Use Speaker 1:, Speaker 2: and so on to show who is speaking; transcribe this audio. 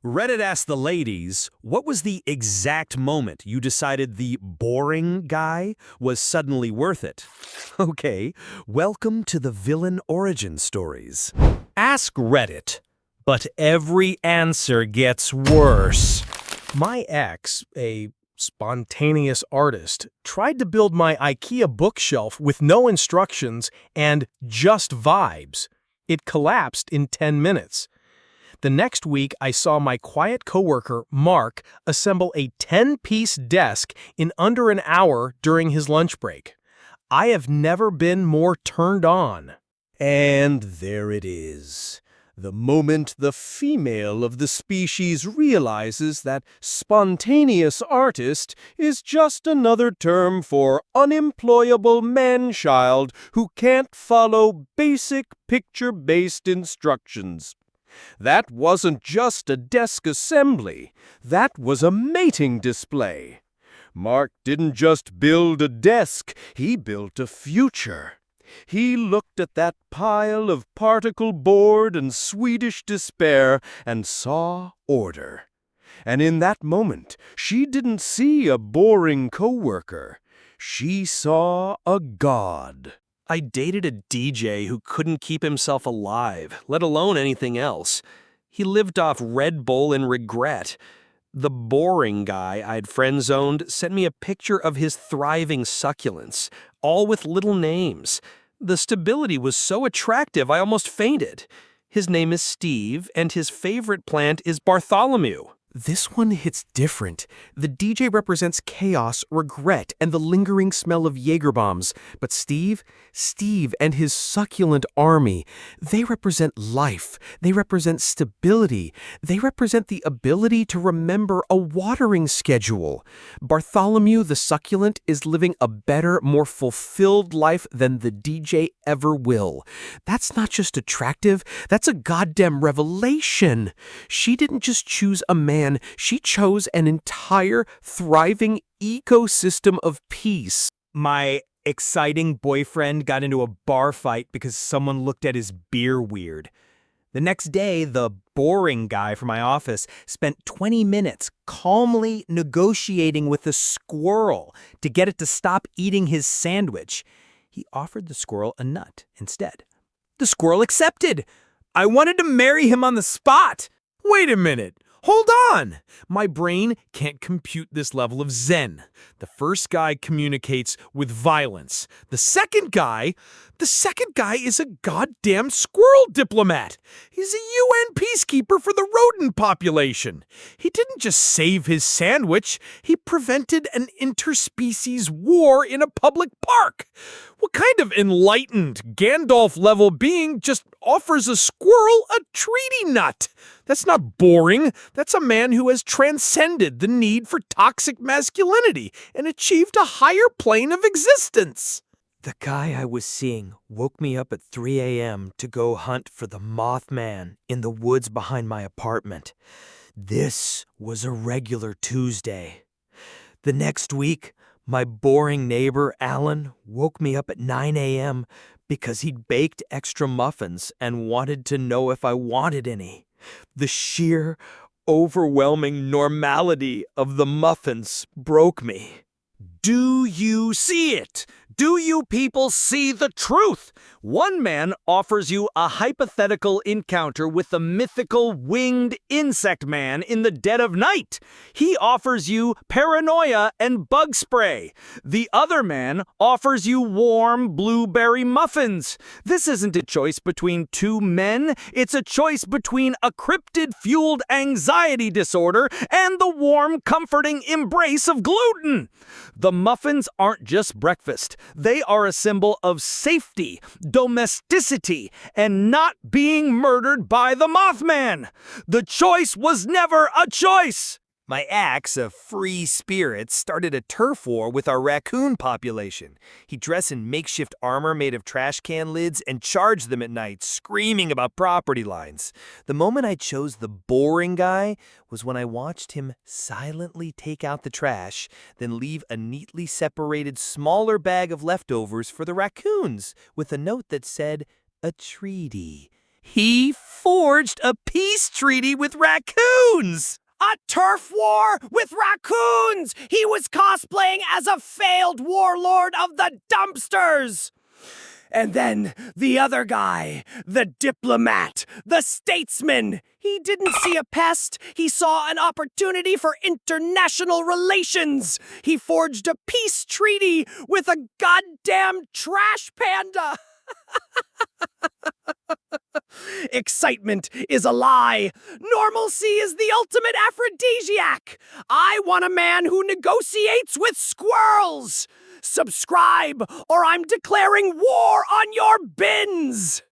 Speaker 1: Reddit asked the ladies, what was the exact moment you decided the boring guy was suddenly worth it? Okay, welcome to the villain origin stories. Ask Reddit, but every answer gets worse.
Speaker 2: My ex, a spontaneous artist, tried to build my IKEA bookshelf with no instructions and just vibes. It collapsed in 10 minutes. The next week, I saw my quiet coworker, Mark, assemble a 10-piece desk in under an hour during his lunch break. I have never been more turned on.
Speaker 1: And there it is. The moment the female of the species realizes that spontaneous artist is just another term for unemployable man-child who can't follow basic picture-based instructions. That wasn't just a desk assembly, that was a mating display. Mark didn't just build a desk, he built a future. He looked at that pile of particle board and Swedish despair and saw order. And in that moment, she didn't see a boring coworker. She saw a god.
Speaker 3: I dated a DJ who couldn't keep himself alive, let alone anything else. He lived off Red Bull and regret. The boring guy I'd friend-zoned sent me a picture of his thriving succulents, all with little names. The stability was so attractive I almost fainted. His name is Steve, and his favorite plant is Bartholomew.
Speaker 2: This one hits different. The DJ represents chaos, regret, and the lingering smell of Jaeger bombs. But Steve and his succulent army, they represent life. They represent stability. They represent the ability to remember a watering schedule. Bartholomew the succulent is living a better, more fulfilled life than the DJ ever will. That's not just attractive, that's a goddamn revelation. She didn't just choose a man. She chose an entire, thriving ecosystem of peace.
Speaker 4: My exciting boyfriend got into a bar fight because someone looked at his beer weird. The next day, the boring guy from my office spent 20 minutes calmly negotiating with a squirrel to get it to stop eating his sandwich. He offered the squirrel a nut instead. The squirrel accepted. I wanted to marry him on the spot.
Speaker 2: Wait a minute. Hold on! My brain can't compute this level of zen. The first guy communicates with violence. The second guy is a goddamn squirrel diplomat. He's a UN peacekeeper for the rodent population. He didn't just save his sandwich, he prevented an interspecies war in a public park. What kind of enlightened Gandalf-level being just offers a squirrel a treaty nut? That's not boring. That's a man who has transcended the need for toxic masculinity and achieved a higher plane of existence.
Speaker 4: The guy I was seeing woke me up at 3 a.m. to go hunt for the Mothman in the woods behind my apartment. This was a regular Tuesday. The next week, my boring neighbor, Alan, woke me up at 9 a.m. because he'd baked extra muffins and wanted to know if I wanted any. The sheer, overwhelming normality of the muffins broke me.
Speaker 1: Do you see it? Do you people see the truth? One man offers you a hypothetical encounter with the mythical winged insect man in the dead of night. He offers you paranoia and bug spray. The other man offers you warm blueberry muffins. This isn't a choice between two men. It's a choice between a cryptid-fueled anxiety disorder and the warm, comforting embrace of gluten. The muffins aren't just breakfast. They are a symbol of safety, domesticity, and not being murdered by the Mothman. The choice was never a choice.
Speaker 4: My ex, a free spirit, started a turf war with our raccoon population. He'd dress in makeshift armor made of trash can lids and charge them at night, screaming about property lines. The moment I chose the boring guy was when I watched him silently take out the trash, then leave a neatly separated smaller bag of leftovers for the raccoons with a note that said, "A treaty."
Speaker 3: He forged a peace treaty with raccoons.
Speaker 5: A turf war with raccoons! He was cosplaying as a failed warlord of the dumpsters! And then the other guy, the diplomat, the statesman. He didn't see a pest. He saw an opportunity for international relations. He forged a peace treaty with a goddamn trash panda. Excitement is a lie. Normalcy is the ultimate aphrodisiac. I want a man who negotiates with squirrels. Subscribe, or I'm declaring war on your bins.